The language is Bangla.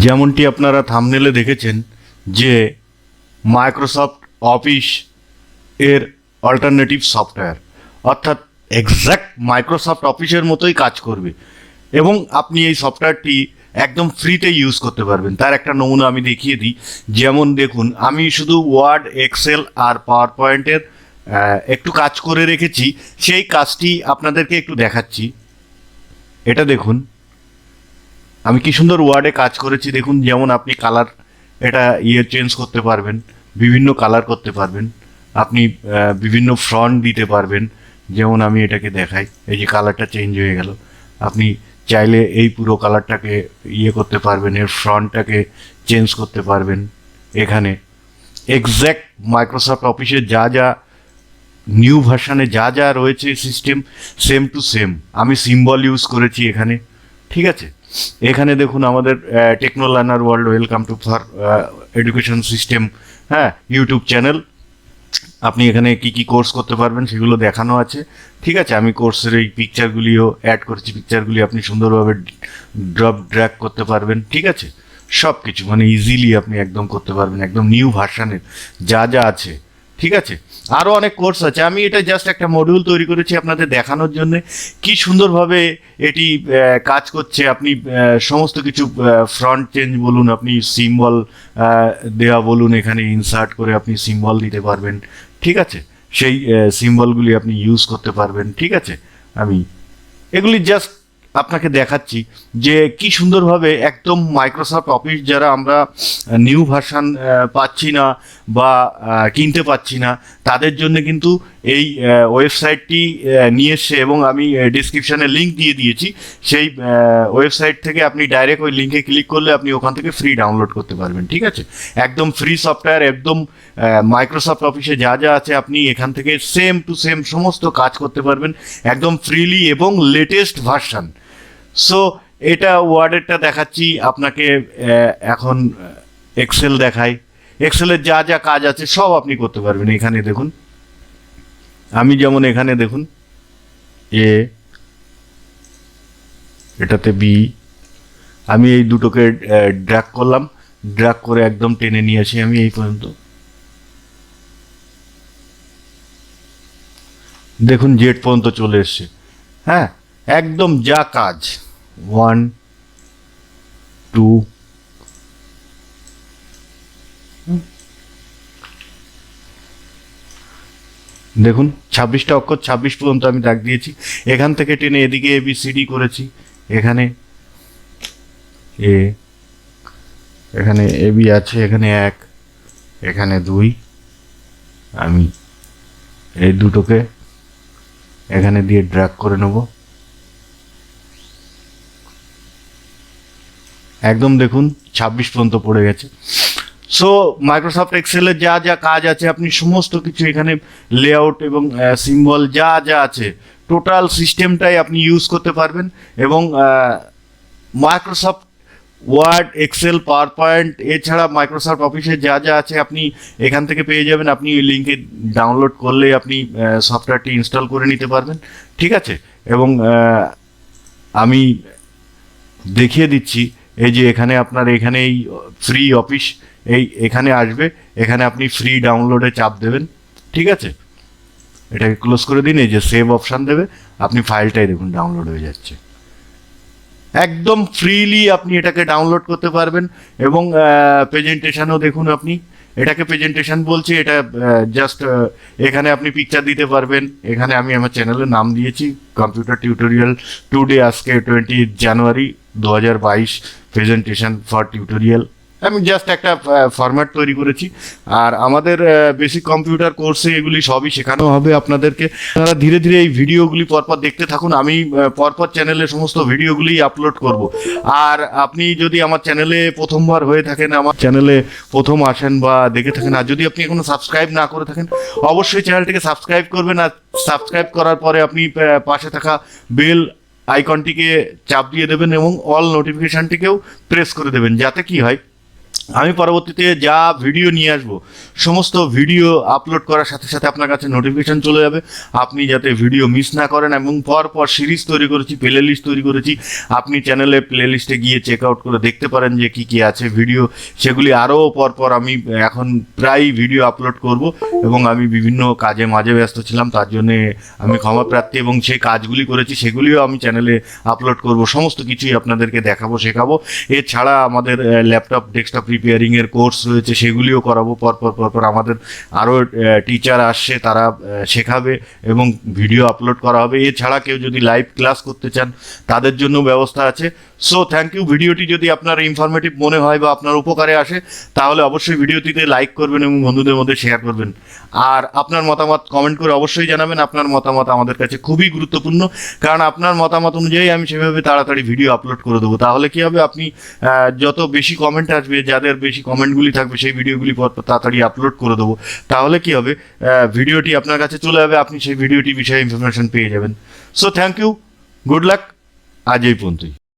যেমনটি আপনারা থাম্বনেলে দেখেছেন যে মাইক্রোসফট অফিস এর অল্টারনেটিভ সফটওয়্যার, অর্থাৎ এক্স্যাক্ট মাইক্রোসফট অফিসের মতোই কাজ করবে এবং আপনি এই সফটওয়্যারটি একদম ফ্রিতে ইউজ করতে পারবেন। তার একটা নমুনা আমি দেখিয়ে দিই। যেমন দেখুন, আমি শুধু ওয়ার্ড, এক্সেল আর পাওয়ার পয়েন্টের একটু কাজ করে রেখেছি, সেই কাজটি আপনাদেরকে একটু দেখাচ্ছি। এটা দেখুন, আমি কি সুন্দর ওয়ার্ডে কাজ করেছি। দেখুন, যেমন আপনি কালার এটা চেঞ্জ করতে পারবেন, বিভিন্ন কালার করতে পারবেন, আপনি বিভিন্ন ফ্রন্ট দিতে পারবেন। যেমন আমি এটাকে দেখাই, এই যে কালারটা চেঞ্জ হয়ে গেল। আপনি চাইলে এই পুরো কালারটাকে করতে পারবেন, এর ফ্রন্টটাকে চেঞ্জ করতে পারবেন। এখানে এক্স্যাক্ট মাইক্রোসফট অফিসে যা যা নিউ ভার্সানে যা যা রয়েছে সিস্টেম, সেম টু সেম। আমি সিম্বল ইউজ করেছি এখানে, ঠিক আছে। এখানে দেখুন, আমাদের techno learner world, welcome to for education system, হ্যাঁ, ইউটিউব চ্যানেল। আপনি এখানে কি কি কোর্স করতে পারবেন সেগুলো দেখানো আছে, ঠিক আছে। আমি কোর্সের এই পিকচারগুলিও অ্যাড করেছি। পিকচারগুলি আপনি সুন্দরভাবে ড্রপ ড্র্যাগ করতে পারবেন, ঠিক আছে। সব কিছু মানে ইজিলি আপনি একদম করতে পারবেন, একদম নিউ ভার্সানের যা যা আছে, ঠিক আছে। আরও অনেক কোর্স আছে। আমি এটা জাস্ট একটা মডিউল তৈরি করেছি আপনাদের দেখানোর জন্য কি সুন্দরভাবে এটি কাজ করছে। আপনি সমস্ত কিছু ফ্রন্ট চেঞ্জ বলুন, আপনি সিম্বল দেওয়া বলুন, এখানে ইনসার্ট করে আপনি সিম্বল দিতে পারবেন, ঠিক আছে। সেই সিম্বলগুলি আপনি ইউজ করতে পারবেন, ঠিক আছে। আমি এগুলি জাস্ট আপনাকে দেখাচ্ছি যে কি সুন্দরভাবে একদম মাইক্রোসফট অফিস, যারা আমরা নিউ ভার্সান পাচ্ছি না বা কিনতে পাচ্ছি না, তাদের জন্য কিন্তু এই ওয়েবসাইটটি নিয়ে এসছে এবং আমি ডিসক্রিপশানে লিঙ্ক দিয়ে দিয়েছি। সেই ওয়েবসাইট থেকে আপনি ডাইরেক্ট ওই লিঙ্কে ক্লিক করলে আপনি ওখান থেকে ফ্রি ডাউনলোড করতে পারবেন, ঠিক আছে। একদম ফ্রি সফটওয়্যার, একদম মাইক্রোসফট অফিসে যা যা আছে আপনি এখান থেকে সেম টু সেম সমস্ত কাজ করতে পারবেন একদম ফ্রিলি এবং লেটেস্ট ভার্সান। সো এটা ওয়ার্ডেরটা দেখাচ্ছি আপনাকে। এখন এক্সেল দেখাই। এক্সেলের যা যা কাজ আছে সব আপনি করতে পারবেন। এখানে দেখুন, আমি যেমন এখানে দেখুন, এটাতে বি, আমি এই দুটোকে ড্র্যাগ করলাম, ড্র্যাগ করে একদম টেনে নিয়ে আসি আমি এই পর্যন্ত। দেখুন, জেড পর্যন্ত চলে এসছে, হ্যাঁ, একদম যা কাজ। 1 2 দেখুন, 26টা অক্ষর, 26 পর্যন্ত আমি দাগ দিয়েছি। এখান থেকে টেনে এদিকে ABCD করেছি। এখানে এ, এখানে AB আছে, এখানে 1, এখানে 2। আমি এই দুটোকে এখানে দিয়ে ড্র্যাগ করে নেব একদম। দেখুন, 26 পর্যন্ত পড়ে গেছে। সো মাইক্রোসফট এক্সেলের যা যা কাজ আছে আপনি সমস্ত কিছু এখানে, লেআউট এবং সিম্বল যা যা আছে টোটাল সিস্টেমটাই আপনি ইউজ করতে পারবেন। এবং Microsoft Word, Excel, PowerPoint এছাড়া মাইক্রোসফট অফিসে যা যা আছে আপনি এখান থেকে পেয়ে যাবেন। আপনি ওই লিঙ্কে ডাউনলোড করলে আপনি সফটওয়্যারটি ইনস্টল করে নিতে পারবেন, ঠিক আছে। এবং আমি দেখিয়ে দিচ্ছি, এই যে এখানে আপনার এখানে এই ফ্রি অফিস এখানে আসবে, এখানে আপনি ফ্রি ডাউনলোডে চাপ দেবেন, ঠিক আছে। এটাকে ক্লোজ করে দিন, এই যে সেভ অপশান দেবে, আপনি ফাইলটাই দেখুন ডাউনলোড হয়ে যাচ্ছে। একদম ফ্রিলি আপনি এটাকে ডাউনলোড করতে পারবেন। এবং প্রেজেন্টেশনও দেখুন, আপনি এটাকে প্রেজেন্টেশন বলছি, এটা জাস্ট এখানে আপনি পিকচার দিতে পারবেন। এখানে আমি আমার চ্যানেলের নাম দিয়েছি কম্পিউটার টিউটোরিয়াল টুডে, আজকে 20 জানুয়ারি 2022, প্রেজেন্টেশন ফর টিউটোরিয়াল। আমি জাস্ট একটা ফরম্যাট তৈরি করেছি। আর আমাদের বেসিক কম্পিউটার কোর্সে এগুলি সবই শেখানো হবে আপনাদেরকে। আপনারা ধীরে ধীরে এই ভিডিওগুলি পরপর দেখতে থাকুন। আমি পরপর চ্যানেলে সমস্ত ভিডিওগুলি আপলোড করব। আর আপনি যদি আমার চ্যানেলে প্রথমবার হয়ে থাকেন, আমার চ্যানেলে প্রথম আসেন বা দেখে থাকেন, আর যদি আপনি এখনো সাবস্ক্রাইব না করে থাকেন, অবশ্যই চ্যানেলটিকে সাবস্ক্রাইব করবেন। আর সাবস্ক্রাইব করার পরে আপনি পাশে থাকা বেল আইকনটিকে চাপ দিয়ে দেবেন এবং অল নোটিফিকেশানটিকেও প্রেস করে দেবেন, যাতে কি হয় আমি পরবর্তীতে যা ভিডিও নিয়ে আসবো সমস্ত ভিডিও আপলোড করার সাথে সাথে আপনার কাছে নোটিফিকেশন চলে যাবে, আপনি যাতে ভিডিও মিস না করেন। এবং পর সিরিজ তৈরি করেছি, প্লে লিস্ট তৈরি করেছি, আপনি চ্যানেলে প্লে লিস্টে গিয়ে চেক আউট করে দেখতে পারেন যে কী কী আছে ভিডিও, সেগুলি আরও পর আমি এখন প্রায় ভিডিও আপলোড করব। এবং আমি বিভিন্ন কাজে মাঝে ব্যস্ত ছিলাম, তার জন্যে আমি ক্ষমাপ্রার্থী, এবং সেই কাজগুলি করেছি সেগুলিও আমি চ্যানেলে আপলোড করব, সমস্ত কিছুই আপনাদেরকে দেখাবো, শেখাবো। এছাড়া আমাদের ল্যাপটপ ডেস্কটপ রিপেয়ারিংয়ের কোর্স রয়েছে, সেগুলিও করাবো পর আমাদের আরও টিচার আসছে, তারা শেখাবে এবং ভিডিও আপলোড করা হবে। এছাড়া কেউ যদি লাইভ ক্লাস করতে চান তাদের জন্য ব্যবস্থা আছে। So thank you. ভিডিওটি যদি আপনার ইনফরমেটিভ মনে হয় বা আপনার উপকারে আসে তাহলে অবশ্যই ভিডিওটিতে লাইক করবেন এবং বন্ধুদের মধ্যে শেয়ার করবেন। আর আপনার মতামত কমেন্ট করে অবশ্যই জানাবেন। আপনার মতামত আমাদের কাছে খুবই গুরুত্বপূর্ণ, কারণ আপনার মতামত অনুযায়ী আমি সেভাবে তাড়াতাড়ি ভিডিও আপলোড করে দেবো। তাহলে কি হবে, আপনি যত বেশি কমেন্ট আসবে, যাদের বেশি কমেন্টগুলি থাকবে, সেই ভিডিওগুলি তাড়াতাড়ি আপলোড করে দেবো। তাহলে কি হবে, ভিডিওটি আপনার কাছে চলে যাবে, আপনি সেই ভিডিওটি বিষয়ে ইনফরমেশন পেয়ে যাবেন। So thank you, good luck, আজ এই পর্যন্তই।